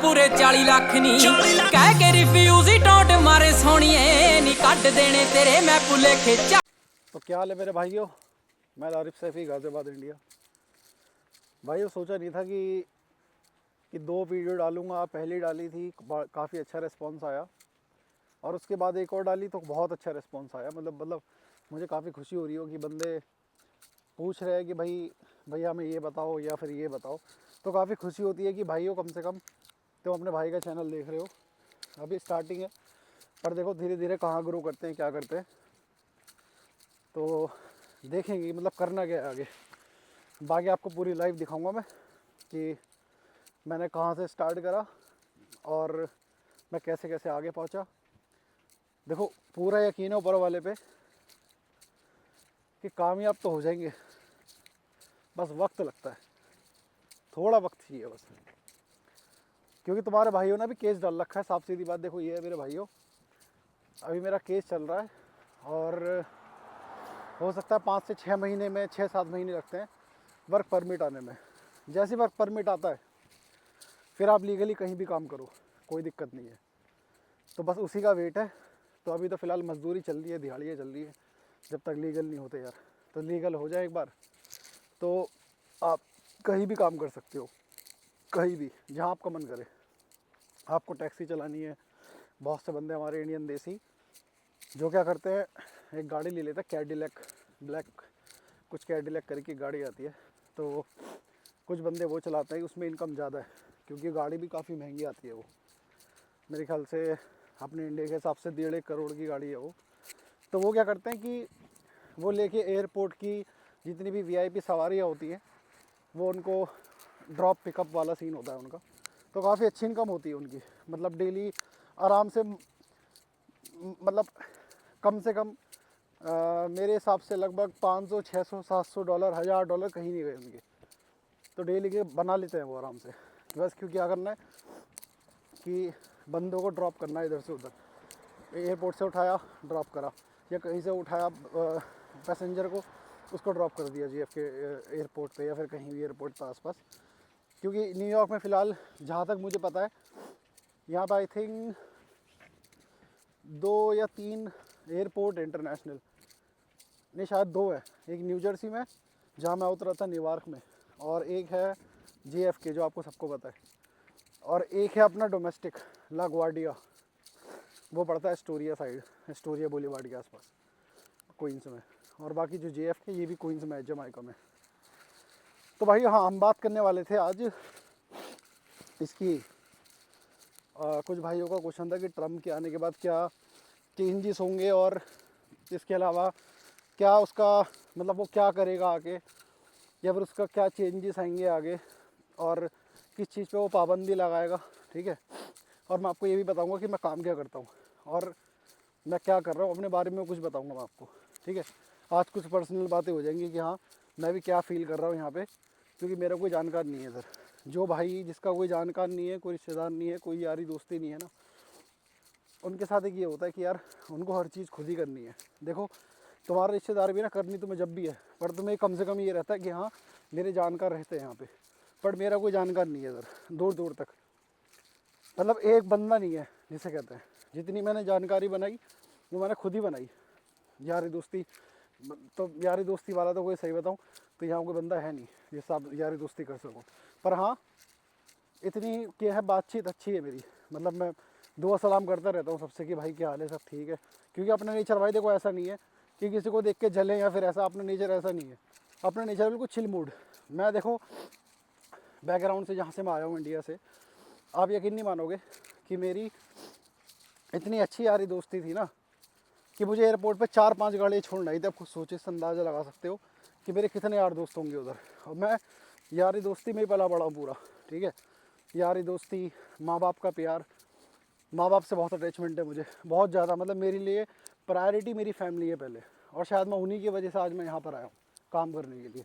पूरे 40 लाख नी कह के रिफ्यूज ही टोट मारे सोनिए नी काट देने तेरे मैं पुले खिंचा। तो क्या हाल है मेरे भाइयों, मैं आरिफ सैफी गाज़ियाबाद इंडिया। भाइयों सोचा नहीं था कि 2 वीडियो डालूंगा। पहली डाली थी, काफ़ी अच्छा रिस्पांस आया, और उसके बाद एक और डाली तो बहुत अच्छा रिस्पांस आया। मतलब मुझे काफ़ी खुशी हो रही हो कि बंदे पूछ रहे हैं कि भैया हमें ये बताओ या फिर ये बताओ। तो काफ़ी खुशी होती है कि भाइयों कम से कम तुम अपने भाई का चैनल देख रहे हो। अभी स्टार्टिंग है, पर देखो धीरे धीरे कहाँ ग्रो करते हैं, क्या करते हैं, तो देखेंगे मतलब करना क्या है आगे। बाकी आपको पूरी लाइफ दिखाऊंगा मैं कि मैंने कहाँ से स्टार्ट करा और मैं कैसे कैसे आगे पहुँचा। देखो पूरा यकीन है ऊपर वाले पे कि कामयाब तो हो जाएंगे, बस वक्त लगता है, थोड़ा वक्त चाहिए बस। क्योंकि तुम्हारे भाइयों ने भी केस डाल रखा है, साफ सीधी बात देखो ये है मेरे भाइयों। अभी मेरा केस चल रहा है और हो सकता है 5 से 6 महीने में, 6-7 महीने लगते हैं वर्क परमिट आने में। जैसे वर्क परमिट आता है फिर आप लीगली कहीं भी काम करो, कोई दिक्कत नहीं है। तो बस उसी का वेट है। तो अभी तो फ़िलहाल मजदूरी चल रही है, दिहाड़ियाँ चल रही है, जब तक लीगल नहीं होते यार। तो लीगल हो जाए एक बार तो आप कहीं भी काम कर सकते हो, कहीं भी जहाँ आपका मन करे। आपको टैक्सी चलानी है, बहुत से बंदे हमारे इंडियन देसी जो क्या करते हैं, एक गाड़ी ले लेते हैं कैडिलैक ब्लैक, कुछ कैडिलैक करके गाड़ी आती है, तो कुछ बंदे वो चलाते हैं। उसमें इनकम ज़्यादा है क्योंकि गाड़ी भी काफ़ी महंगी आती है। वो मेरे ख्याल से अपने इंडिया के हिसाब से 1.5 करोड़ की गाड़ी है वो। तो वो क्या करते हैं कि वो लेके एयरपोर्ट की जितनी भी वीआईपी सवारियाँ होती हैं वो उनको ड्रॉप पिकअप वाला सीन होता है उनका। तो काफ़ी अच्छी इनकम होती है उनकी, मतलब डेली आराम से, मतलब कम से कम मेरे हिसाब से लगभग 500, 600, 700 डॉलर, $1000 कहीं नहीं गए उनके। तो डेली के बना लेते हैं वो आराम से। बस क्यों क्या करना है कि बंदों को ड्रॉप करना है इधर से उधर, एयरपोर्ट से उठाया ड्रॉप करा, या कहीं से उठाया पैसेंजर को, उसको ड्रॉप कर दिया जीएफ के एयरपोर्ट पे या फिर कहीं भी एयरपोर्ट के आसपास। क्योंकि न्यूयॉर्क में फ़िलहाल जहाँ तक मुझे पता है यहाँ पर आई थिंक 2 या 3 एयरपोर्ट इंटरनेशनल, नहीं शायद 2 है। एक न्यू जर्सी में जहाँ मैं उतरा था न्यूयॉर्क में, और एक है JFK जो आपको सबको पता है, और एक है अपना डोमेस्टिक लागवार्डिया, वो पड़ता है एस्टोरिया साइड, एस्टोरिया बोलीवार्ड के आसपास क्वींस में। और बाकी जो JFK ये भी क्वींस में है, जमाइका में। तो भाई हाँ, हम बात करने वाले थे आज इसकी, कुछ भाइयों का क्वेश्चन था कि ट्रम्प के आने के बाद क्या चेंजेस होंगे, और इसके अलावा क्या उसका मतलब वो क्या करेगा आगे, या फिर उसका क्या चेंजेस आएंगे आगे, और किस चीज़ पे वो पाबंदी लगाएगा। ठीक है, और मैं आपको ये भी बताऊंगा कि मैं काम क्या करता हूँ और मैं क्या कर रहा हूँ, अपने बारे में कुछ बताऊंगा मैं आपको। ठीक है, आज कुछ पर्सनल बातें हो जाएंगी कि हाँ मैं भी क्या फ़ील कर रहा हूँ यहाँ पे, क्योंकि मेरा कोई जानकार नहीं है इधर। जो भाई जिसका कोई जानकार नहीं है, कोई रिश्तेदार नहीं है, कोई यारी दोस्ती नहीं है ना, उनके साथ एक ये होता है कि यार उनको हर चीज़ खुद ही करनी है। देखो तुम्हारा रिश्तेदार भी ना करनी तुम्हें जब भी है, पर तुम्हें कम से कम ये रहता है कि हाँ मेरे जानकार रहते हैं यहाँ पे। पर मेरा कोई जानकार नहीं है इधर दूर दूर तक, मतलब एक बंदा नहीं है जिसे कहते हैं। जितनी मैंने जानकारी बनाई वो मैंने खुद ही बनाई। यारी दोस्ती तो यारी दोस्ती वाला तो कोई सही बताऊँ तो यहाँ कोई बंदा है नहीं जिससे आप यारी दोस्ती कर सको। पर हाँ इतनी क्या है, बातचीत अच्छी है मेरी, मतलब मैं दुआ सलाम करता रहता हूँ सबसे कि भाई क्या हाल है, सब ठीक है। क्योंकि अपना नेचर भाई देखो ऐसा नहीं है कि किसी को देख के जलें या फिर ऐसा, अपना नेचर ऐसा नहीं है। अपना नेचर बिल्कुल चिल मूड। मैं देखो बैकग्राउंड से जहाँ से मैं आया हूँ इंडिया से, आप यकीन नहीं मानोगे कि मेरी इतनी अच्छी यारी दोस्ती थी ना कि मुझे एयरपोर्ट पे 4-5 गाड़ियाँ छोड़ना ही थी। आप खुद सोचे से अंदाज़ा लगा सकते हो कि मेरे कितने यार दोस्त होंगे उधर। और मैं यारी दोस्ती में ही पला बड़ा हूँ पूरा। ठीक है, यारी दोस्ती, माँ बाप का प्यार, माँ बाप से बहुत अटैचमेंट है मुझे, बहुत ज़्यादा। मतलब मेरे लिए प्रायोरिटी मेरी फैमिली है पहले, और शायद मैं उन्हीं की वजह से आज मैं यहाँ पर आया हूँ काम करने के लिए,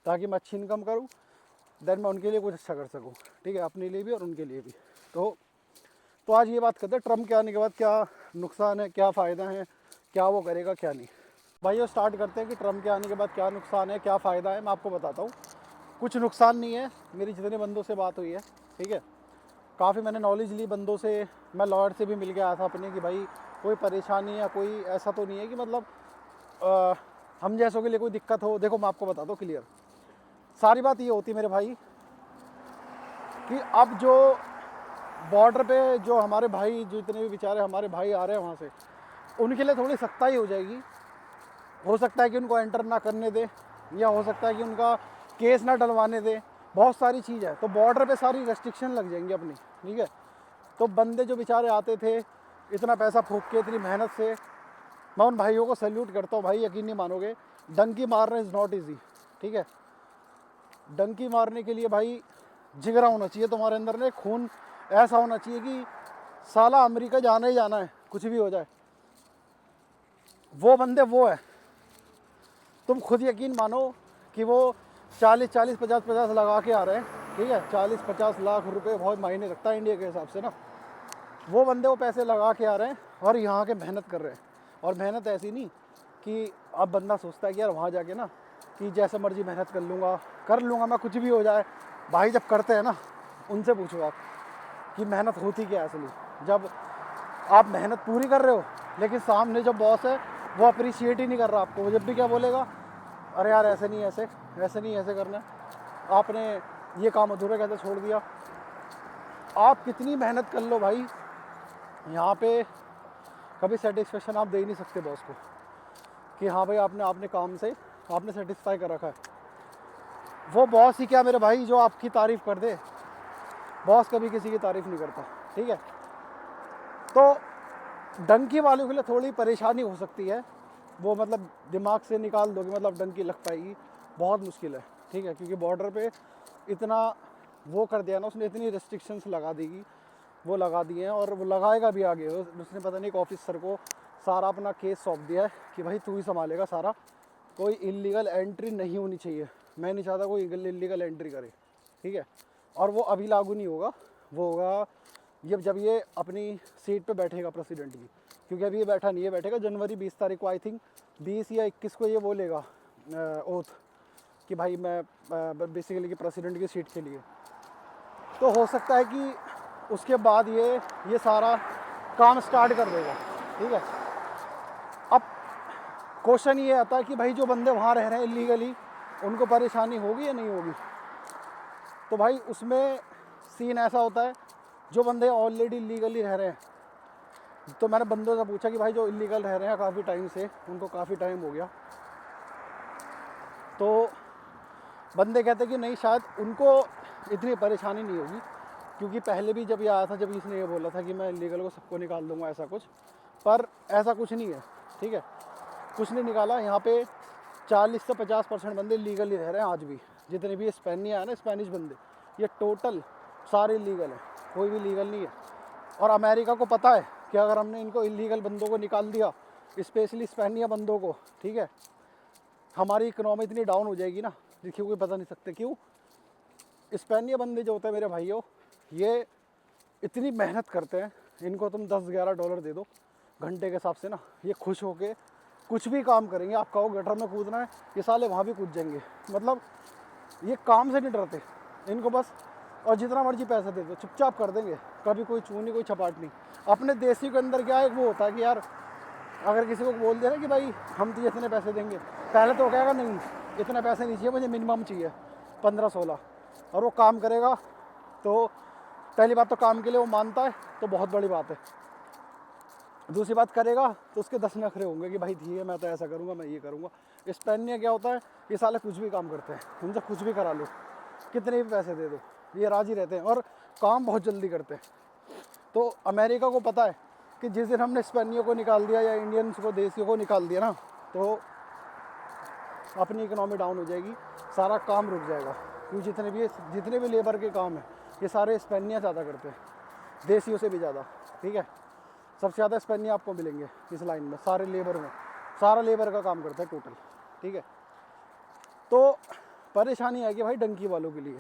ताकि मैं अच्छी इनकम करूँ, देन मैं उनके लिए कुछ अच्छा कर सकूँ। ठीक है, अपने लिए भी और उनके लिए भी। तो आज ये बात करते हैं ट्रम्प के आने के बाद क्या नुकसान है, क्या फ़ायदा है, क्या वो करेगा क्या नहीं। भाई स्टार्ट करते हैं कि ट्रम्प के आने के बाद क्या नुकसान है क्या फ़ायदा है। मैं आपको बताता हूँ। कुछ नुकसान नहीं है, मेरी जितने बंदों से बात हुई है, ठीक है, काफ़ी मैंने नॉलेज ली बंदों से, मैं लॉयर से भी मिल के आया था अपने कि भाई कोई परेशानी या कोई ऐसा तो नहीं है कि मतलब हम जैसों के लिए कोई दिक्कत हो। देखो मैं आपको बता दूँ क्लियर, सारी बात ये होती मेरे भाई कि अब जो बॉर्डर पे जो हमारे भाई, जो इतने भी बेचारे हमारे भाई आ रहे हैं वहाँ से, उनके लिए थोड़ी सख्ताई हो जाएगी। हो सकता है कि उनको एंटर ना करने दे, या हो सकता है कि उनका केस ना डलवाने दे, बहुत सारी चीज़ है। तो बॉर्डर पे सारी रेस्ट्रिक्शन लग जाएंगी अपनी, ठीक है। तो बंदे जो बेचारे आते थे इतना पैसा फूंक के, इतनी मेहनत से, मैं उन भाइयों को सैल्यूट करता हूँ भाई। यकीन नहीं मानोगे, डंकी मारना इज़ नॉट ईजी, ठीक है। डंकी मारने के लिए भाई जिगरा होना चाहिए तुम्हारे अंदर में, खून ऐसा होना चाहिए कि साला अमेरिका जाना ही जाना है, कुछ भी हो जाए। वो बंदे वो है, तुम खुद यकीन मानो कि वो 40-40, 50-50 लगा के आ रहे हैं, ठीक है। 40-50 लाख रुपए बहुत मायने रखता है इंडिया के हिसाब से ना। वो बंदे वो पैसे लगा के आ रहे हैं और यहाँ के मेहनत कर रहे हैं। और मेहनत ऐसी नहीं कि अब बंदा सोचता है कि यार वहाँ जाके ना कि जैसे मर्जी मेहनत कर लूँगा मैं, कुछ भी हो जाए। भाई जब करते हैं ना, उनसे पूछो आप कि मेहनत होती क्या है असली। जब आप मेहनत पूरी कर रहे हो लेकिन सामने जो बॉस है वो अप्रिशिएट ही नहीं कर रहा आपको, वो जब भी क्या बोलेगा, अरे यार ऐसे नहीं, ऐसे करना है, आपने ये काम अधूरा कैसे छोड़ दिया। आप कितनी मेहनत कर लो भाई, यहाँ पे कभी सेटिस्फेक्शन आप दे ही नहीं सकते बॉस को कि हाँ भाई आपने काम से आपने सेटिस्फाई कर रखा है। वो बॉस ही क्या मेरे भाई जो आपकी तारीफ़ कर दे, बॉस कभी किसी की तारीफ़ नहीं करता, ठीक है। तो डंकी वालों के लिए थोड़ी परेशानी हो सकती है, वो मतलब दिमाग से निकाल दो कि मतलब डंकी लग पाएगी, बहुत मुश्किल है, ठीक है। क्योंकि बॉर्डर पे इतना वो कर दिया ना उसने, इतनी रेस्ट्रिक्शंस लगा देगी, वो लगा दिए हैं और वो लगाएगा भी आगे। उसने पता नहीं एक ऑफिसर को सारा अपना केस सौंप दिया है कि भाई तू ही संभालेगा सारा, कोई इलीगल एंट्री नहीं होनी चाहिए। मैं नहीं चाहता कोई इलीगल एंट्री करे, ठीक है। और वो अभी लागू नहीं होगा, वो होगा जब ये अपनी सीट पे बैठेगा प्रेसिडेंट की। क्योंकि अभी ये बैठा नहीं है, बैठेगा जनवरी 20 तारीख को, आई थिंक 20 या 21 को ये बोलेगा ओथ कि भाई मैं बेसिकली कि प्रेसिडेंट की सीट के लिए। तो हो सकता है कि उसके बाद ये सारा काम स्टार्ट कर देगा, ठीक है। अब क्वेश्चन ये आता है कि भाई जो बंदे वहाँ रह रहे हैं इलीगली, उनको परेशानी होगी या नहीं होगी। तो भाई उसमें सीन ऐसा होता है, जो बंदे ऑलरेडी इलीगली रह रहे हैं, तो मैंने बंदों से पूछा कि भाई जो इलीगल रह रहे हैं काफ़ी टाइम से, उनको काफ़ी टाइम हो गया, तो बंदे कहते कि नहीं शायद उनको इतनी परेशानी नहीं होगी। क्योंकि पहले भी जब ये आया था, जब इसने ये बोला था कि मैं इलीगल को सबको निकाल दूंगा ऐसा कुछ, पर ऐसा कुछ नहीं है, ठीक है। कुछ नहीं निकाला। यहाँ पे 40 से 50% बंदे लीगली रह रहे हैं आज भी। जितने भी स्पेनिया है ना, स्पेनिश बंदे, ये टोटल सारे लीगल हैं, कोई भी लीगल नहीं है। और अमेरिका को पता है कि अगर हमने इनको इलीगल बंदों को निकाल दिया, स्पेशली स्पेनिया बंदों को, ठीक है, हमारी इकनॉमी इतनी डाउन हो जाएगी ना, देखिए कोई बता नहीं सकते क्यों। स्पेनिया बंदे जो होते हैं मेरे भाइयों, ये इतनी मेहनत करते हैं, इनको तुम 10-11 डॉलर दे दो घंटे के हिसाब से ना, ये खुश होके कुछ भी काम करेंगे। आप कहो गटर में कूदना है, ये साले वहाँ भी कूद जाएंगे। मतलब ये काम से नहीं डरते इनको बस, और जितना मर्जी पैसा दे दो चुपचाप कर देंगे, कभी कोई चूनी कोई छपाट नहीं। अपने देसी के अंदर क्या है, वो होता है कि यार अगर किसी को बोल दे ना कि भाई हम तुझे इतने पैसे देंगे, पहले तो कहेगा नहीं इतने पैसे नहीं चाहिए, मुझे मिनिमम चाहिए 15-16, और वो काम करेगा। तो पहली बात तो काम के लिए वो मानता है, तो बहुत बड़ी बात है। दूसरी बात करेगा तो उसके 10 नखरे होंगे कि भाई ठीक है मैं तो ऐसा करूँगा, मैं ये करूँगा। स्पेनिया क्या होता है, ये साले कुछ भी काम करते हैं, उनसे कुछ भी करा लो, कितने भी पैसे दे दो, ये राजी रहते हैं और काम बहुत जल्दी करते हैं। तो अमेरिका को पता है कि जिस दिन हमने स्पेनियों को निकाल दिया या इंडियंस को, देसियों को निकाल दिया ना, तो अपनी इकनॉमी डाउन हो जाएगी, सारा काम रुक जाएगा। क्योंकि जितने भी लेबर के काम हैं ये सारे स्पेनिया ज़्यादा करते हैं, देसियों से भी ज़्यादा, ठीक है। सबसे ज़्यादा स्पेनिया आपको मिलेंगे इस लाइन में, सारे लेबर में, सारा लेबर का काम करता है टोटल, ठीक है। तो परेशानी है कि भाई डंकी वालों के लिए।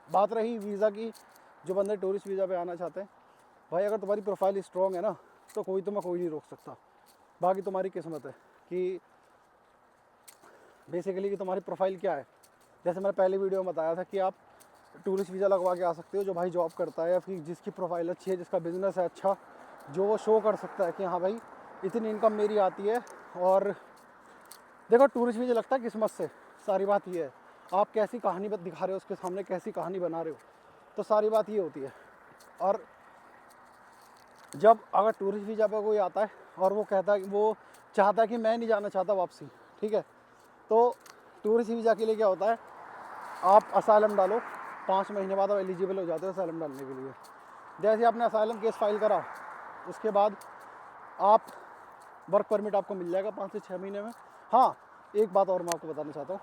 बात रही वीज़ा की, जो बंदे टूरिस्ट वीज़ा पे आना चाहते हैं, भाई अगर तुम्हारी प्रोफाइल स्ट्रॉन्ग है ना, तो कोई नहीं रोक सकता। बाकी तुम्हारी किस्मत है कि बेसिकली कि तुम्हारी प्रोफाइल क्या है। जैसे मैंने पहले वीडियो में बताया था कि आप टूरिस्ट वीज़ा लगवा के आ सकते हो, जो भाई जॉब करता है या फिर जिसकी प्रोफाइल अच्छी है, जिसका बिज़नेस है अच्छा, जो वो शो कर सकता है कि हाँ भाई इतनी इनकम मेरी आती है। और देखो टूरिस्ट वीज़ा लगता है किस्मत से, सारी बात ये है, आप कैसी कहानी दिखा रहे हो उसके सामने, कैसी कहानी बना रहे हो, तो सारी बात ये होती है। और जब अगर टूरिस्ट वीज़ा पे कोई आता है और वो कहता है, वो चाहता है कि मैं नहीं जाना चाहता वापसी, ठीक है, तो टूरिस्ट वीज़ा के लिए क्या होता है, आप असाइलम डालो, 5 महीने बाद आप एलिजिबल हो जाते हो असाइलम डालने के लिए। जैसे आपने असाइलम केस फाइल करा, उसके बाद आप वर्क परमिट आपको मिल जाएगा 5 से 6 महीने में। हाँ, एक बात और मैं आपको बताना चाहता हूँ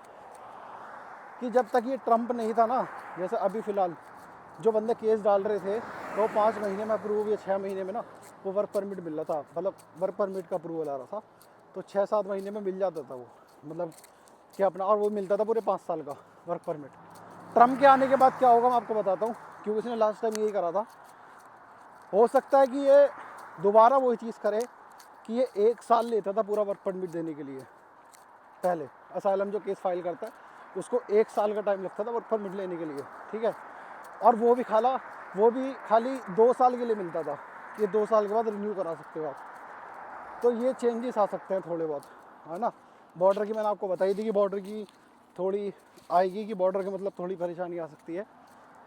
कि जब तक ये ट्रम्प नहीं था ना, जैसे अभी फ़िलहाल जो बंदे केस डाल रहे थे, तो 5 महीने में अप्रूव या 6 महीने में ना वो वर्क परमिट मिल रहा था, मतलब वर्क परमिट का अप्रूवल आ रहा था, तो 6-7 महीने में मिल जाता था वो, मतलब कि अपना, और वो मिलता था पूरे 5 साल का वर्क परमिट। ट्रम्प के आने के बाद क्या होगा मैं आपको बताता हूँ, क्योंकि उसने लास्ट टाइम यही करा था। हो सकता है कि ये दोबारा वही चीज़ करे कि ये 1 साल लेता था पूरा वर्क परमिट देने के लिए। पहले असाइलम जो केस फाइल करता है उसको 1 साल का टाइम लगता था वर्क परमिट लेने के लिए, ठीक है, और वो भी खाली 2 साल के लिए मिलता था, ये 2 साल के बाद रिन्यू करा सकते हो आप। तो ये चेंजेस आ सकते हैं थोड़े बहुत, है ना। बॉर्डर की मैंने आपको बताई थी कि बॉर्डर की थोड़ी आएगी, कि बॉर्डर के मतलब थोड़ी परेशानी आ सकती है,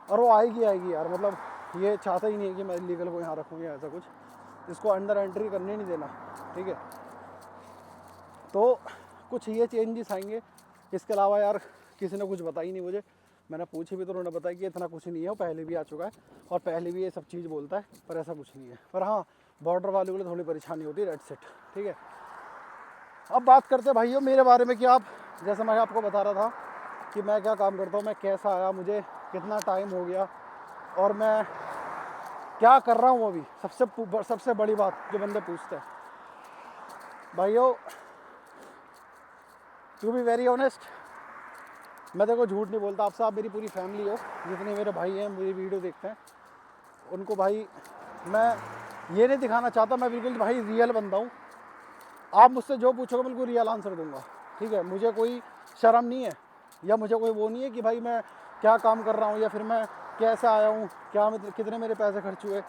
और वो आएगी यार, मतलब ये चाहता ही नहीं है कि मैं इलीगल को यहाँ रखूँ या ऐसा कुछ, इसको अंडर एंट्री करने नहीं देना, ठीक है। तो कुछ ये चेंजेस आएंगे। इसके अलावा यार किसी ने कुछ बताई नहीं मुझे, मैंने पूछी भी तो उन्होंने बताया कि इतना कुछ नहीं है, वो पहले भी आ चुका है और पहले भी ये सब चीज़ बोलता है, पर ऐसा कुछ नहीं है। पर हाँ, बॉर्डर वालों के लिए थोड़ी परेशानी होती है, रेड सेट, ठीक है। अब बात करते हैं भाइयों मेरे बारे में कि आप, जैसे मैं आपको बता रहा था कि मैं क्या काम करता हूँ, मैं कैसा आया, मुझे कितना टाइम हो गया और मैं क्या कर रहा हूँ अभी। सबसे बड़ी बात जो बंदे पूछते हैं भाइयों, टू बी वेरी ऑनेस्ट, मैं देखो झूठ नहीं बोलता आपसे, आप मेरी पूरी फैमिली हो, जितने मेरे भाई हैं मेरी वीडियो देखते हैं, उनको भाई मैं ये नहीं दिखाना चाहता, मैं बिल्कुल भाई रियल बंदा हूँ। आप मुझसे जो पूछोगे बिल्कुल रियल आंसर दूंगा, ठीक है। मुझे कोई शर्म नहीं है या मुझे कोई वो नहीं है कि भाई मैं क्या काम कर रहा हूँ या फिर मैं कैसे आया हूँ, क्या कितने मेरे पैसे खर्च हुए।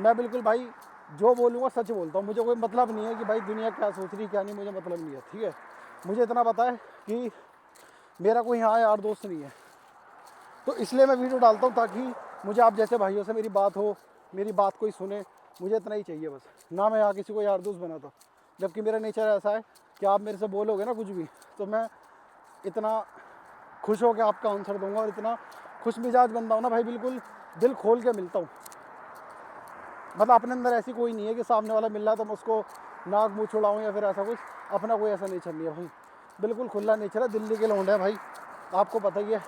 मैं बिल्कुल भाई जो बोलूँगा सच बोलता हूँ, मुझे कोई मतलब नहीं है कि भाई दुनिया क्या सोच रही क्या नहीं, मुझे मतलब नहीं है, ठीक है। मुझे इतना पता है कि मेरा कोई यहाँ यार दोस्त नहीं है, तो इसलिए मैं वीडियो डालता हूँ ताकि मुझे आप जैसे भाइयों से मेरी बात हो, मेरी बात कोई सुने, मुझे इतना ही चाहिए बस। ना मैं यहाँ किसी को यार दोस्त बनाता, जबकि मेरा नेचर ऐसा है कि आप मेरे से बोलोगे ना कुछ भी तो मैं इतना खुश हो के आपका आंसर दूंगा, और इतना खुश मिजाज बंदा हूँ ना भाई, बिल्कुल दिल खोल के मिलता हूँ। मतलब अपने अंदर ऐसी कोई नहीं है कि सामने वाला मिल रहा है तो मैं उसको नाक मुँह छुड़ाऊँ या फिर ऐसा कुछ, अपना कोई ऐसा नेचर नहीं है भाई, बिल्कुल खुला नेचर है। दिल्ली के लौंडे हैं भाई, आपको पता ही है,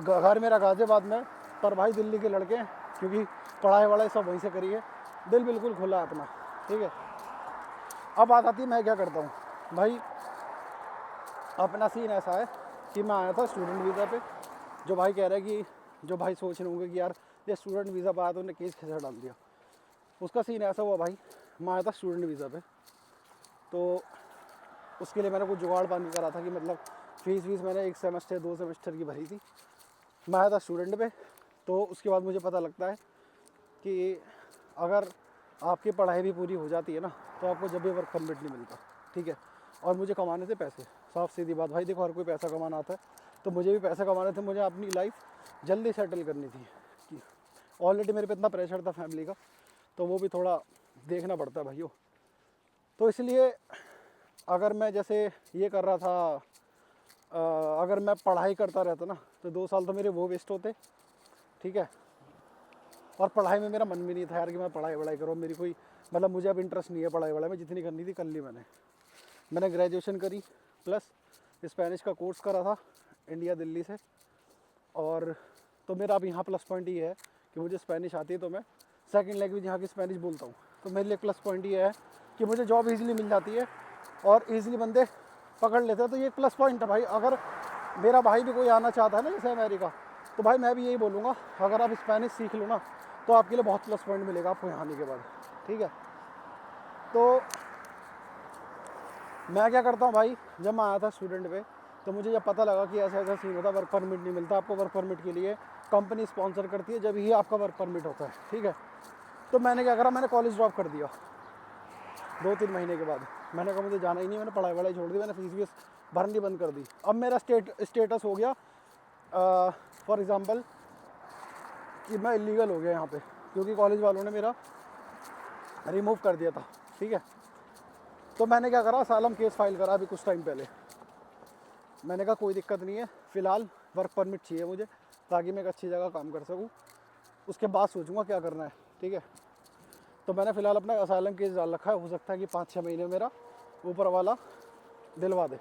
घर मेरा गाज़ियाबाद में, पर भाई दिल्ली के लड़के हैं, क्योंकि पढ़ाई वढ़ाई सब वहीं से करी है, दिल बिल्कुल खुला है अपना, ठीक है। अब बात आती है मैं क्या करता हूँ भाई। अपना सीन ऐसा है कि मैं आया था स्टूडेंट वीज़ा पे, जो भाई कह रहे हैं कि, जो भाई सोच रहे होंगे कि यार ये स्टूडेंट वीज़ा पर आया तो उन्हें केस कैसे डाल दिया, उसका सीन ऐसा हुआ भाई। मैं आया था स्टूडेंट वीज़ा पे, तो उसके लिए मैंने कुछ जुगाड़ पानी करा था कि मतलब फीस मैंने 1 सेमेस्टर 2 सेमेस्टर की भरी थी। मैं आया था स्टूडेंट पे, तो उसके बाद मुझे पता लगता है कि अगर आपकी पढ़ाई भी पूरी हो जाती है ना, तो आपको जब भी वर्क परमिट नहीं मिलता, ठीक है। और मुझे कमाने थे पैसे, साफ सीधी बात भाई, देखो हर कोई पैसा कमाना आता है, तो मुझे भी पैसे कमाने थे, मुझे अपनी लाइफ जल्दी सेटल करनी थी कि ऑलरेडी मेरे पे इतना प्रेशर था फैमिली का, तो वो भी थोड़ा देखना पड़ता है भाइयों। तो इसलिए अगर मैं जैसे ये कर रहा था, अगर मैं पढ़ाई करता रहता ना, तो 2 साल तो मेरे वो वेस्ट होते, ठीक है। और पढ़ाई में मेरा मन भी नहीं था यार कि मैं पढ़ाई करूँ, मेरी कोई मतलब मुझे अब इंटरेस्ट नहीं है पढ़ाई में, जितनी करनी थी कर ली मैंने ग्रेजुएशन करी, प्लस स्पेनिश का कोर्स करा था इंडिया दिल्ली से। और तो मेरा अब यहाँ प्लस पॉइंट ये है कि मुझे स्पेनिश आती है, तो मैं सेकंड लैंग्वेज यहाँ की स्पेनिश बोलता हूँ, तो मेरे लिए प्लस पॉइंट ये है कि मुझे जॉब ईज़िली मिल जाती है और ईज़िली बंदे पकड़ लेते हैं, तो ये एक प्लस पॉइंट है भाई। अगर मेरा भाई भी कोई आना चाहता है ना जैसे अमेरिका, तो भाई मैं भी यही बोलूँगा, अगर आप स्पेनिश सीख लो ना तो आपके लिए बहुत प्लस पॉइंट मिलेगा आपको यहाँ आने के बाद, ठीक है। तो मैं क्या करता हूँ भाई, जब मैं आया था स्टूडेंट पे, तो मुझे जब पता लगा कि ऐसा ऐसा सीन होता है, वर्क परमिट नहीं मिलता आपको, वर्क परमिट के लिए कंपनी स्पॉन्सर करती है जब ही आपका वर्क परमिट होता है, ठीक है। तो मैंने क्या करा, मैंने कॉलेज ड्रॉप कर दिया 2-3 महीने के बाद। मैंने कहा मुझे जाना ही नहीं, मैंने पढ़ाई वढ़ाई छोड़ दी, मैंने फीस वीस भरनी बंद कर दी। अब मेरा स्टेटस हो गया फॉर एग्ज़ाम्पल कि मैं इलीगल हो गया यहाँ पे, क्योंकि कॉलेज वालों ने मेरा रिमूव कर दिया था, ठीक है। तो मैंने क्या करा, असाइलम केस फाइल करा अभी कुछ टाइम पहले। मैंने कहा कोई दिक्कत नहीं है, फ़िलहाल वर्क परमिट चाहिए मुझे ताकि मैं एक अच्छी जगह काम कर सकूँ, उसके बाद सोचूंगा क्या करना है, ठीक है। तो मैंने फ़िलहाल अपना असाइलम केस डाल रखा है, हो सकता है कि 5-6 महीने मेरा ऊपर वाला दिलवा दे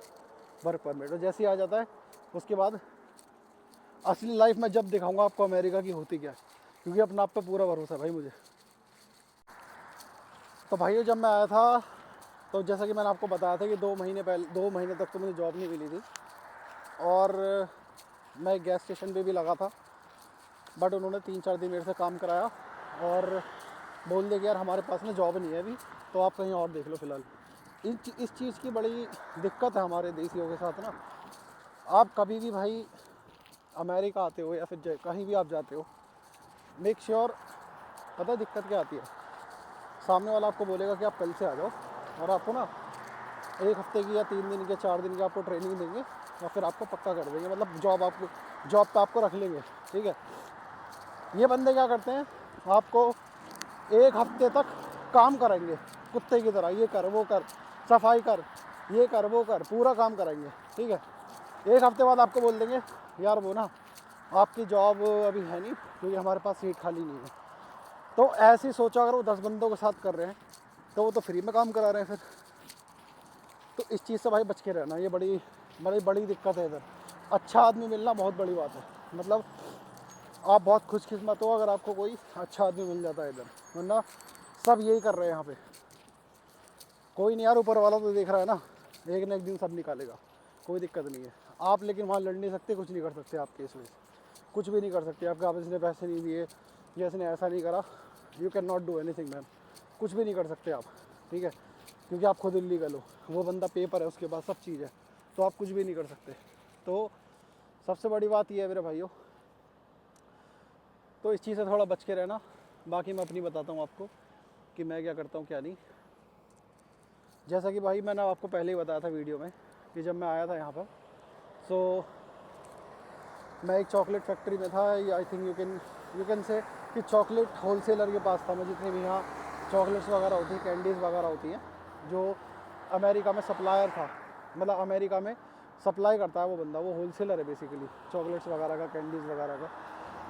वर्क परमिट। और जैसे ही आ जाता है उसके बाद असली लाइफ में जब दिखाऊंगा आपको अमेरिका की होती क्या है, क्योंकि अपना आप पे पूरा भरोसा है भाई मुझे। तो भाई जब मैं आया था तो जैसा कि मैंने आपको बताया था कि 2 महीने तक तो मुझे जॉब नहीं मिली थी, और मैं गैस स्टेशन पे भी लगा था, बट उन्होंने 3-4 दिन मेरे से काम कराया और बोल दिया कि यार हमारे पास में जॉब नहीं है अभी, तो आप कहीं और देख लो फ़िलहाल। इस चीज़ की बड़ी दिक्कत है हमारे देशियों के साथ ना। आप कभी भी भाई अमेरिका आते हो या फिर कहीं भी आप जाते हो, मेक श्योर, पता है दिक्कत क्या आती है, सामने वाला आपको बोलेगा कि आप कल से आ जाओ, और आपको ना 1 हफ्ते की या 3 दिन की 4 दिन की आपको ट्रेनिंग देंगे या फिर आपको पक्का कर देंगे, मतलब जॉब पे आपको रख लेंगे, ठीक है। ये बंदे क्या करते हैं, आपको 1 हफ्ते तक काम कराएंगे कुत्ते की तरह, ये कर वो कर, सफाई कर, ये कर वो कर, पूरा काम कराएंगे, ठीक है। 1 हफ्ते बाद आपको बोल देंगे यार वो ना आपकी जॉब अभी है नहीं क्योंकि हमारे पास सीट खाली नहीं है। तो ऐसे ही सोचो, अगर वो 10 बंदों के साथ कर रहे हैं तो वो तो फ्री में काम करा रहे हैं फिर। तो इस चीज़ से भाई बच के रहना, ये बड़ी दिक्कत है इधर। अच्छा आदमी मिलना बहुत बड़ी बात है, मतलब आप बहुत खुशकिस्मत हो अगर आपको कोई अच्छा आदमी मिल जाता है इधर, वरना सब यही कर रहे हैं यहाँ पे। कोई नहीं यार, ऊपर वाला तो देख रहा है ना, एक न एक दिन सब निकालेगा, कोई दिक्कत नहीं है। आप लेकिन वहाँ लड़ नहीं सकते, कुछ नहीं कर सकते आप केस में, कुछ भी नहीं कर सकते। आपके आप इसने पैसे नहीं दिए या इसने ऐसा नहीं करा, you can not do anything man, कुछ भी नहीं कर सकते आप, ठीक है, क्योंकि आप खुद इल्लीगल हो। वो बंदा पेपर है, उसके पास सब चीज़ है, तो आप कुछ भी नहीं कर सकते। तो सबसे बड़ी बात ये है मेरे भाइयों, तो इस चीज़ से थोड़ा बच के रहना। बाकी मैं अपनी बताता हूँ आपको कि मैं क्या करता हूँ क्या नहीं। जैसा कि भाई मैंने आपको पहले ही बताया था वीडियो में कि जब मैं आया था यहाँ पर, सो मैं एक चॉकलेट फैक्ट्री में था, I think you can say कि चॉकलेट होलसेलर के पास था मैं। जितने भी यहाँ चॉकलेट्स वगैरह होती हैं, कैंडीज़ वगैरह होती हैं, जो अमेरिका में सप्लायर था, मतलब अमेरिका में सप्लाई करता है वो बंदा, वो होलसेलर है बेसिकली चॉकलेट्स वगैरह का, कैंडीज़ वगैरह का।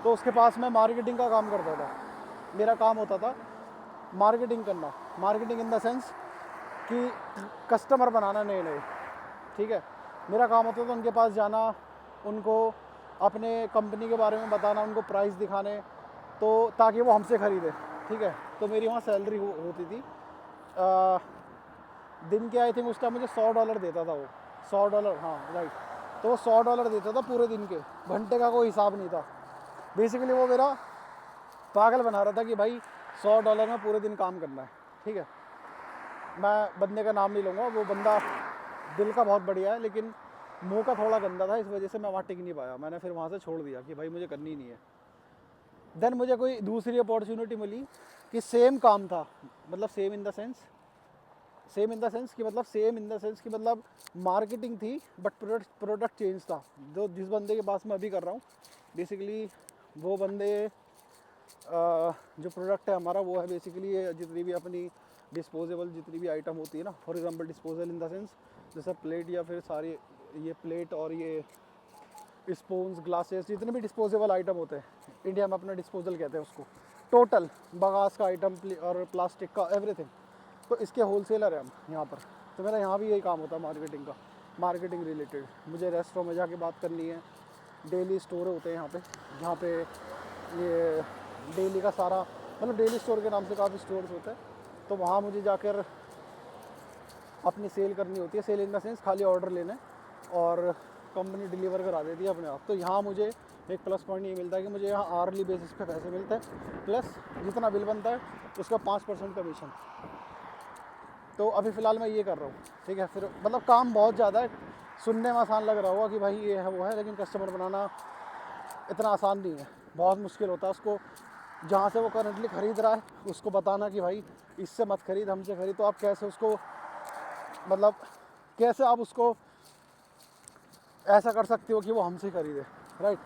तो उसके पास मैं मार्केटिंग का काम करता था। मेरा काम होता था मार्केटिंग करना, मार्केटिंग इन द सेंस कि कस्टमर बनाना नए नए, ठीक है। मेरा काम होता था उनके पास जाना, उनको अपने कंपनी के बारे में बताना, उनको प्राइस दिखाने, तो ताकि वो हमसे ख़रीदे, ठीक है। तो मेरी वहाँ सैलरी होती थी दिन के, आई थिंक उस टाइम मुझे $100 देता था वो, $100, हाँ राइट। तो वो $100 देता था पूरे दिन के, घंटे का कोई हिसाब नहीं था। बेसिकली वो मेरा पागल बना रहा था कि भाई $100 में पूरे दिन काम करना है, ठीक है। मैं बंदे का नाम नहीं लूँगा, वो बंदा दिल का बहुत बढ़िया है, लेकिन मुंह का थोड़ा गंदा था, इस वजह से मैं वहाँ टिक नहीं पाया। मैंने फिर वहाँ से छोड़ दिया कि भाई मुझे करनी नहीं है। देन मुझे कोई दूसरी अपॉर्चुनिटी मिली कि सेम काम था, मतलब सेम इन द सेंस कि मतलब मार्केटिंग थी, बट प्रोडक्ट चेंज था। जो जिस बंदे के पास मैं अभी कर रहा हूँ, बेसिकली वो बंदे जो प्रोडक्ट है हमारा वो है बेसिकली ये जितनी भी अपनी डिस्पोजेबल जितनी भी आइटम होती है ना, for example disposal in the sense जैसे प्लेट या फिर सारी ये प्लेट और ये स्पून्स, ग्लासेस, जितने भी डिस्पोजेबल आइटम होते हैं, इंडिया में अपना डिस्पोजल कहते हैं उसको, टोटल बगास का आइटम और प्लास्टिक का एवरीथिंग। तो इसके होलसेलर हैं हम यहाँ पर। तो मेरा यहाँ भी यही काम होता है मार्केटिंग का, मार्केटिंग रिलेटेड। मुझे रेस्टोरेंट में जाके बात करनी है, डेली स्टोर होते हैं यहाँ पे, जहाँ पे ये डेली का सारा, मतलब डेली स्टोर के नाम से काफ़ी स्टोर्स होते हैं, तो वहाँ मुझे जाकर अपनी सेल करनी होती है। सेल इन द सेंस खाली ऑर्डर लेने, और कंपनी डिलीवर करा देती है अपने आप। तो यहाँ मुझे एक प्लस पॉइंट ये मिलता है कि मुझे यहाँ आर्ली बेसिस पे पैसे मिलते हैं, प्लस जितना बिल बनता है उसका 5% कमीशन। तो अभी फ़िलहाल मैं ये कर रहा हूँ, ठीक है। फिर मतलब काम बहुत ज़्यादा है, सुनने में आसान लग रहा होगा कि भाई ये है वो है, लेकिन कस्टमर बनाना इतना आसान नहीं है, बहुत मुश्किल होता है। उसको जहाँ से वो करंटली ख़रीद रहा है उसको बताना कि भाई इससे मत खरीद, हमसे खरीद। तो आप कैसे उसको मतलब कैसे आप उसको ऐसा कर सकते हो कि वो हमसे खरीदे, राइट।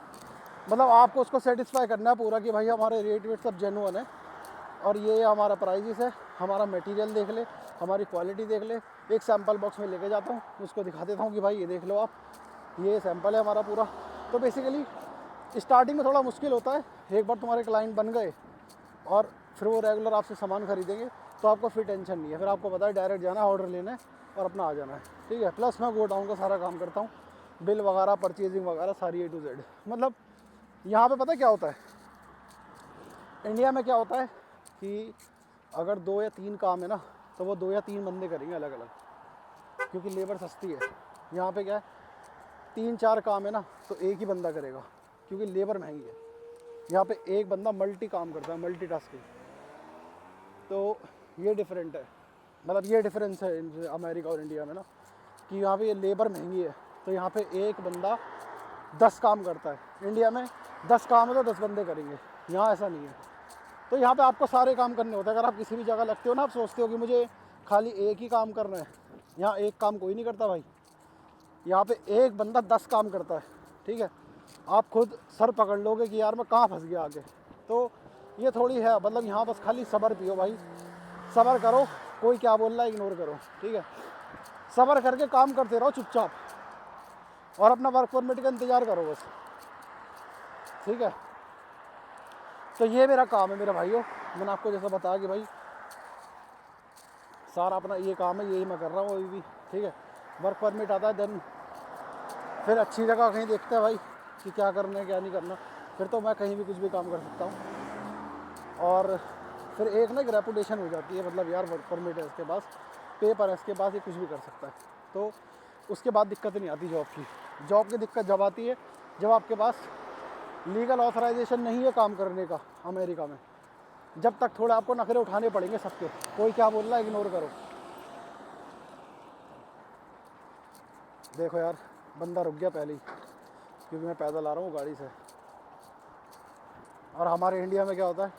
मतलब आपको उसको सेटिस्फाई करना है पूरा कि भाई हमारे रेट वेट सब जेन्युइन है और ये हमारा प्राइजेस है, हमारा मटेरियल देख ले, हमारी क्वालिटी देख ले। एक सैम्पल बॉक्स में लेके जाता हूँ, उसको दिखा देता हूँ कि भाई ये देख लो आप, ये सैम्पल है हमारा पूरा। तो बेसिकली स्टार्टिंग में थोड़ा मुश्किल होता है, एक बार तुम्हारे क्लाइंट बन गए और फिर वो रेगुलर आपसे सामान खरीदेंगे तो आपको फिर टेंशन नहीं है, फिर आपको पता है डायरेक्ट जाना है, ऑर्डर लेना है और अपना आ जाना है, ठीक है। प्लस मैं गो डाउन का सारा काम करता हूँ, बिल वगैरह, परचेजिंग वगैरह सारी A to Z। मतलब यहाँ पे पता क्या होता है, इंडिया में क्या होता है कि अगर 2 या 3 काम है ना तो वो 2 या 3 बंदे करेंगे अलग अलग, क्योंकि लेबर सस्ती है। यहाँ पे क्या है, 3-4 काम है ना तो एक ही बंदा करेगा, क्योंकि लेबर महंगी है। यहाँ पे एक बंदा मल्टी काम करता है, मल्टी टास्किंग। तो ये डिफरेंट है, मतलब ये डिफरेंस है अमेरिका और इंडिया में ना, कि यहाँ पे ये लेबर महंगी है तो यहाँ पे एक बंदा 10 काम करता है। इंडिया में 10 काम है तो 10 बंदे करेंगे, यहाँ ऐसा नहीं है। तो यहाँ पे आपको सारे काम करने होते हैं। अगर आप किसी भी जगह लगते हो ना, आप सोचते हो कि मुझे खाली एक ही काम करना है, यहाँ एक काम कोई नहीं करता भाई, यहाँ पे एक बंदा 10 काम करता है, ठीक है। आप खुद सर पकड़ लोगे कि यार मैं कहाँ फंस गया आगे। तो ये थोड़ी है, मतलब यहाँ बस खाली सब्र पियो भाई, सब्र करो, कोई क्या बोल रहा है इग्नोर करो, ठीक है। सब्र करके काम करते रहो चुपचाप और अपना वर्क परमिट का इंतज़ार करो बस, ठीक है। तो ये मेरा काम है मेरे भाइयों, मैंने आपको जैसा बताया कि भाई सारा अपना ये काम है, यही मैं कर रहा हूँ अभी भी, ठीक है। वर्क परमिट आता है देन फिर अच्छी जगह कहीं देखते हैं भाई कि क्या करना है क्या नहीं करना, फिर तो मैं कहीं भी कुछ भी काम कर सकता हूँ। और फिर एक ना एक रेपुटेशन हो जाती है, मतलब यार वर्क परमिट है इसके पास, पेपर है इसके पास, ये कुछ भी कर सकता है। तो उसके बाद दिक्कत नहीं आती जॉब की। जॉब की दिक्कत जब आती है जब आपके पास लीगल ऑथराइजेशन नहीं है काम करने का अमेरिका में। जब तक थोड़े आपको नखरे उठाने पड़ेंगे सबके, कोई क्या बोल रहा है इग्नोर करो। देखो यार बंदा रुक गया पहले ही, क्योंकि मैं पैदल आ रहा हूँ गाड़ी से। और हमारे इंडिया में क्या होता है,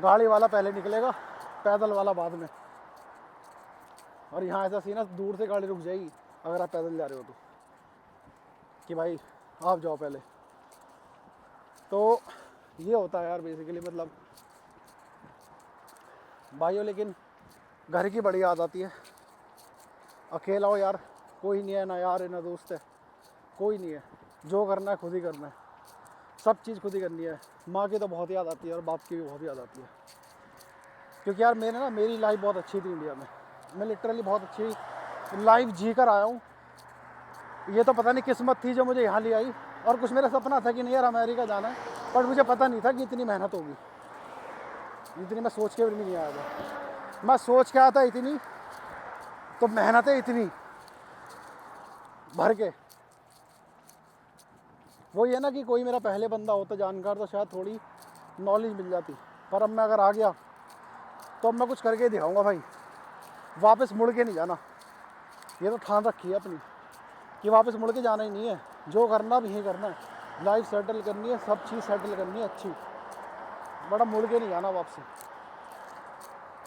गाड़ी वाला पहले निकलेगा, पैदल वाला बाद में। और यहाँ ऐसा सीन है, दूर से गाड़ी रुक जाएगी अगर आप पैदल जा रहे हो तो, कि भाई आप जाओ पहले। तो ये होता है यार बेसिकली, मतलब भाइयों। लेकिन घर की बड़ी याद आती है। अकेला हो यार, कोई नहीं है, ना यार है ना दोस्त है, कोई नहीं है। जो करना है खुद ही करना है, सब चीज़ खुद ही करनी है। माँ की तो बहुत याद आती है और बाप की भी बहुत याद आती है, क्योंकि यार मेरी लाइफ बहुत अच्छी थी इंडिया में। मैं लिटरली बहुत अच्छी लाइफ जी कर आया हूँ। ये तो पता नहीं किस्मत थी जो मुझे यहाँ ले आई, और कुछ मेरा सपना था कि नहीं यार अमेरिका जाना है, पर मुझे पता नहीं था कि इतनी मेहनत होगी। इतनी मैं सोच के भी नहीं आया था। मैं सोच के आया था इतनी, तो मेहनतें इतनी भर के। वो ये ना कि कोई मेरा पहले बंदा होता जानकार तो शायद थोड़ी नॉलेज मिल जाती, पर अब मैं अगर आ गया तो अब मैं कुछ करके दिखाऊंगा भाई, वापस मुड़ के नहीं जाना। ये तो ठान रखी है अपनी कि वापस मुड़ के जाना ही नहीं है, जो करना भी यही करना है। लाइफ सेटल करनी है, सब चीज़ सेटल करनी है अच्छी, बड़ा मुड़ के नहीं जाना वापसी।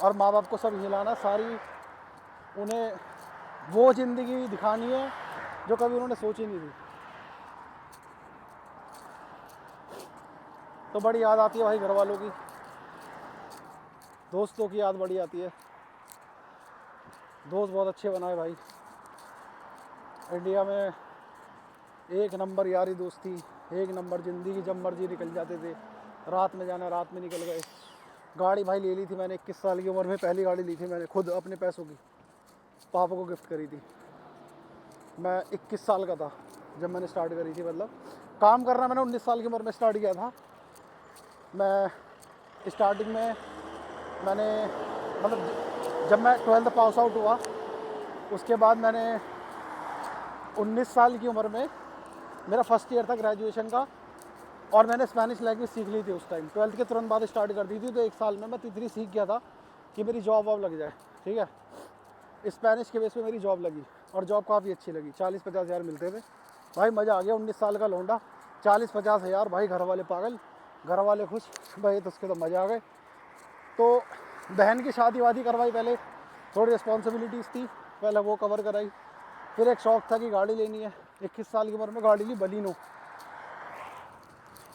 और माँ बाप को सब हिलाना, सारी उन्हें वो ज़िंदगी दिखानी है जो कभी उन्होंने सोची नहीं थी। तो बड़ी याद आती है भाई घर वालों की, दोस्तों की याद बड़ी आती है। दोस्त बहुत अच्छे बनाए भाई इंडिया में, एक नंबर यारी दोस्ती, एक नंबर ज़िंदगी, जब मर्जी निकल जाते थे। रात में जाना रात में निकल गए। गाड़ी भाई ले ली थी मैंने 21 साल की उम्र में, पहली गाड़ी ली थी मैंने खुद अपने पैसों की, पापा को गिफ्ट करी थी। मैं 21 साल का था जब मैंने स्टार्ट करी थी, मतलब काम करना मैंने 19 साल की उम्र में स्टार्ट किया था। मैं स्टार्टिंग में मैंने मतलब जब मैं 12th पास आउट हुआ उसके बाद मैंने 19 साल की उम्र में, मेरा फर्स्ट ईयर था ग्रेजुएशन का, और मैंने स्पेनिश लैंग्वेज सीख ली थी उस टाइम। 12th के तुरंत बाद स्टार्ट कर दी थी, तो 1 साल में मैं इतनी सीख गया था कि मेरी जॉब वॉब लग जाए, ठीक है। स्पेनिश के बेस पे मेरी जॉब लगी। और जॉब काफ़ी अच्छी लगी। 40-50 हज़ार मिलते थे भाई, मज़ा आ गया। 19 साल का लौंडा, 40-50 हज़ार भाई, घर वाले पागल, घर वाले खुश भाई, तो उसके तो मज़ा आ गए। तो बहन की शादी वादी करवाई पहले, थोड़ी रिस्पॉन्सिबिलिटीज़ थी, पहले वो कवर कराई। फिर एक शौक़ था कि गाड़ी लेनी है, 21 साल की उम्र में गाड़ी ली, बलिनो।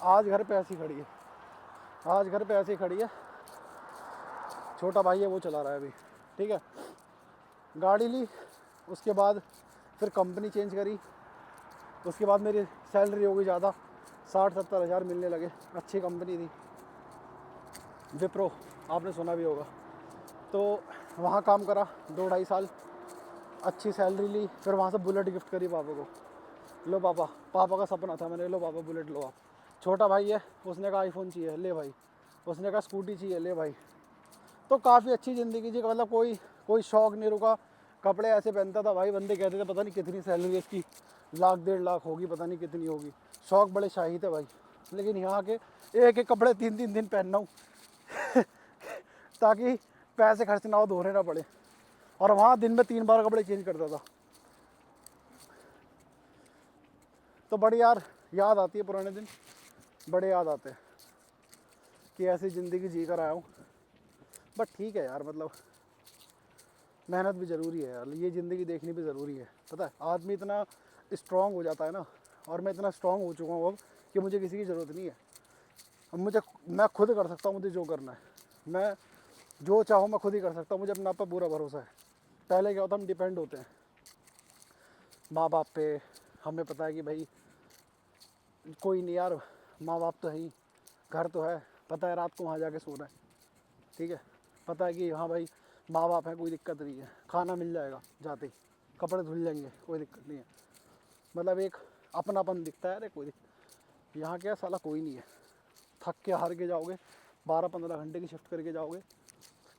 आज घर पे ऐसी खड़ी है, आज घर पे ऐसी खड़ी है। छोटा भाई है वो चला रहा है अभी, ठीक है। गाड़ी ली, उसके बाद फिर कंपनी चेंज करी। उसके बाद मेरी सैलरी हो गई ज़्यादा, 60-70 हज़ार मिलने लगे। अच्छी कंपनी थी, विप्रो, आपने सुना भी होगा। तो वहाँ काम करा 2-2.5 साल, अच्छी सैलरी ली। फिर वहाँ से बुलेट गिफ्ट करी पापा को। लो पापा, पापा का सपना था, मैंने लो पापा बुलेट लो आप। छोटा भाई है, उसने कहा आईफोन चाहिए, ले भाई। उसने कहा स्कूटी चाहिए, ले भाई। तो काफ़ी अच्छी ज़िंदगी जी, मतलब कोई शौक़ नहीं रुका। कपड़े ऐसे पहनता था भाई, बंदे कहते थे पता नहीं कितनी सैलरी इसकी, 1-1.5 लाख होगी, पता नहीं कितनी होगी। शौक़ बड़े शाही थे भाई। लेकिन यहाँ के एक एक कपड़े 3-3 दिन पहनना हूँ ताकि पैसे खर्च ना हो, धोने ना पड़े। और वहाँ दिन में 3 बार कपड़े चेंज करता था। तो बड़ी यार याद आती है, पुराने दिन बड़े याद आते हैं कि ऐसी ज़िंदगी जी कर आया हूँ। बट ठीक है यार, मतलब मेहनत भी ज़रूरी है यार, ये ज़िंदगी देखनी भी ज़रूरी है। पता है, आदमी इतना स्ट्रॉन्ग हो जाता है ना, और मैं इतना स्ट्रॉन्ग हो चुका हूँ अब कि मुझे किसी की ज़रूरत नहीं है। अब मैं खुद कर सकता हूँ, मुझे जो करना है, मैं जो चाहूँ मैं खुद ही कर सकता हूँ। मुझे अपने आप पर पूरा भरोसा है। पहले क्या होता, हम डिपेंड होते हैं माँ बाप पे। हमें पता है कि भाई कोई नहीं यार, माँ बाप तो है ही, घर तो है, पता है रात को वहाँ जाके सोना है, ठीक है। पता है कि हाँ भाई माँ बाप है, कोई दिक्कत नहीं है, खाना मिल जाएगा जाते ही, कपड़े धुल जाएंगे, कोई दिक्कत नहीं है। मतलब एक अपनापन दिखता है। अरे कोई दिक्कत, यहाँ क्या साला कोई नहीं है। थक के हार के जाओगे, 12-15 घंटे की शिफ्ट करके जाओगे,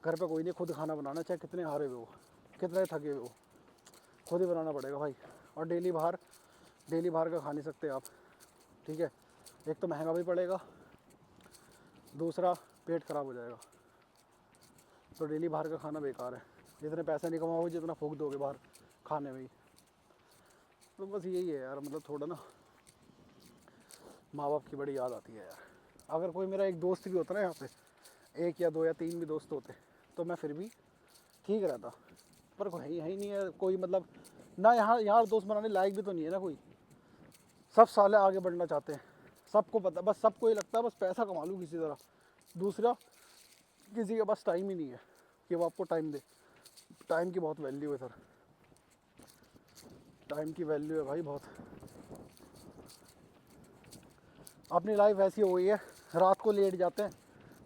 घर पे कोई नहीं, खुद खाना बनाना, चाहे कितने हारे हुए हो, कितने थके हुए हो, खुद ही बनाना पड़ेगा भाई। और डेली बाहर का खा नहीं सकते आप, ठीक है। एक तो महंगा भी पड़ेगा, दूसरा पेट ख़राब हो जाएगा। तो डेली बाहर का खाना बेकार है। जितने पैसे नहीं कमाओगे, जितना फूंक दोगे बाहर खाने में ही। तो बस यही है यार, मतलब थोड़ा ना माँ बाप की बड़ी याद आती है यार। अगर कोई मेरा एक दोस्त भी होता ना यहाँ पे, 1 या 2 या 3 भी दोस्त होते, तो मैं फिर भी ठीक रहता। पर कोई है ही नहीं है कोई, मतलब ना यहाँ दोस्त बनाने लायक भी तो नहीं है ना कोई। सब साले आगे बढ़ना चाहते हैं, सबको पता, बस सबको ये लगता है बस पैसा कमा लूँ किसी तरह। दूसरा, किसी के पास टाइम ही नहीं है कि वो आपको टाइम दे। टाइम की बहुत वैल्यू है सर, टाइम की वैल्यू है भाई बहुत। अपनी लाइफ ऐसी हो गई है, रात को लेट जाते हैं,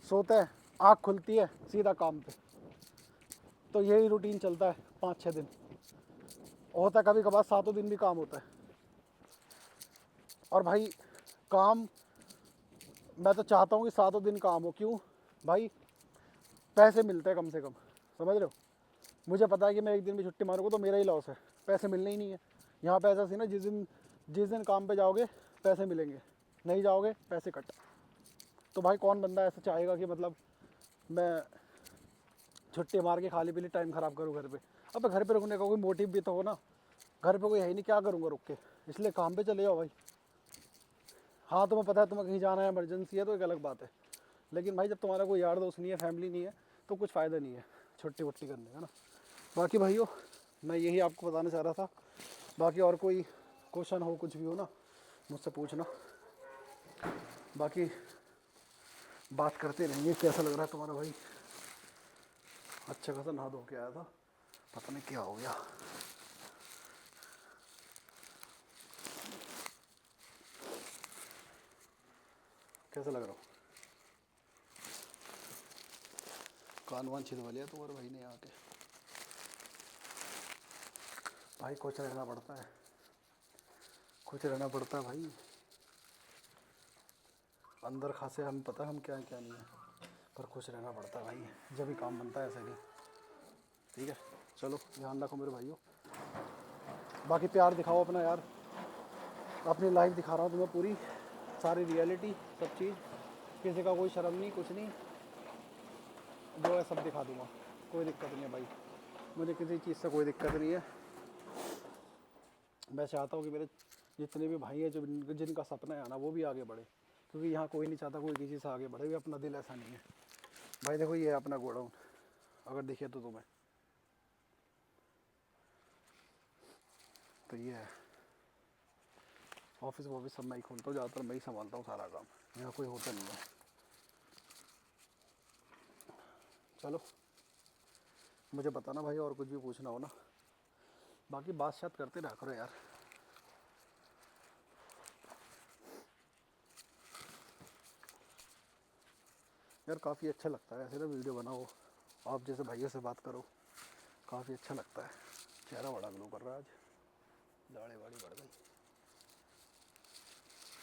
सोते हैं, आँख खुलती है सीधा काम पे। तो यही रूटीन चलता है 5-6 दिन, होता है कभी कभार 7 दिन भी काम होता है। और भाई काम, मैं तो चाहता हूँ कि 7 दिन काम हो। क्यों भाई, पैसे मिलते हैं कम से कम, समझ रहे हो। मुझे पता है कि मैं एक दिन भी छुट्टी मारूंगा तो मेरा ही लॉस है, पैसे मिलने ही नहीं है। यहाँ पे ऐसा सी ना, जिस दिन काम पे जाओगे पैसे मिलेंगे, नहीं जाओगे पैसे कट। तो भाई कौन बंदा ऐसा चाहेगा कि मतलब मैं छुट्टी मार के खाली पीली टाइम ख़राब करूँ घर पे। अब घर पे रुकने का कोई मोटिव भी तो हो ना, घर पे कोई है ही नहीं, क्या करूँगा रुक के, इसलिए काम पे चले जाओ भाई। हाँ तुम्हें पता है तुम्हें कहीं जाना है, इमरजेंसी है, तो एक अलग बात है। लेकिन भाई जब तुम्हारा कोई यार दोस्त नहीं है, फैमिली नहीं है, तो कुछ फ़ायदा नहीं है छुट्टी वुट्टी करने का ना। बाकी भाइयों, मैं यही आपको बताना चाह रहा था। बाकी और कोई क्वेश्चन हो, कुछ भी हो ना, मुझसे पूछना। बाकी बात करते रहेंगे। कैसा लग रहा है तुम्हारा भाई? अच्छा खासा नहा धो के आया था, पता नहीं क्या हो गया। कैसा लग रहा हो? कान वान छिदवा लिया तुम्हारे भाई ने आके। भाई कुछ रहना पड़ता है, कुछ रहना पड़ता है भाई। अंदर खासे हमें पता है हम क्या है क्या नहीं है, पर खुश रहना पड़ता है भाई, जब भी काम बनता है ऐसे नहीं। ठीक है, चलो ध्यान रखो मेरे भाइयों। बाकी प्यार दिखाओ अपना यार, अपनी लाइफ दिखा रहा हूँ तुम्हें पूरी, सारी रियलिटी, सब चीज़, किसी का कोई शर्म नहीं, कुछ नहीं, जो है सब दिखा दूँगा, कोई दिक्कत नहीं है भाई, मुझे किसी चीज़ से कोई दिक्कत नहीं है। मैं चाहता हूँ कि मेरे जितने भी भाई हैं जो जिनका सपना है आना, वो भी आगे बढ़े, क्योंकि यहाँ कोई नहीं चाहता कोई किसी से आगे बढ़े, भी अपना दिल ऐसा नहीं है भाई। देखो ये है अपना गोडाउन, अगर दिखे तो तुम्हें, तो ये है ऑफिस वॉफिस सब मैं ही खोलता हूँ, ज़्यादातर मैं ही संभालता हूँ सारा काम, यहाँ कोई होता नहीं है। चलो मुझे बताना भाई, और कुछ भी पूछना हो ना, बाकी बात शात करते रहा करो यार। यार काफ़ी अच्छा लगता है ऐसे ना वीडियो बनाओ, आप जैसे भाइयों से बात करो, काफ़ी अच्छा लगता है। चेहरा बड़ा ग्लो कर रहा है आज, दाढ़ी वाड़ी बढ़ गई।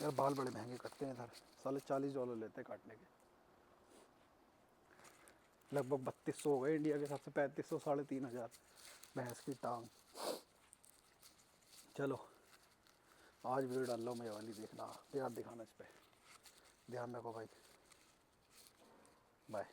यार बाल बड़े महंगे कटते हैं इधर, साले $40 लेते हैं काटने के, लगभग 3200 हो गए इंडिया के हिसाब से, 3500 3,500 भैंस की टांग। चलो आज वीडियो डाल लो, मैं वाली देखना, प्यार दिखाना इस पर, ध्यान रखो भाई, बाय।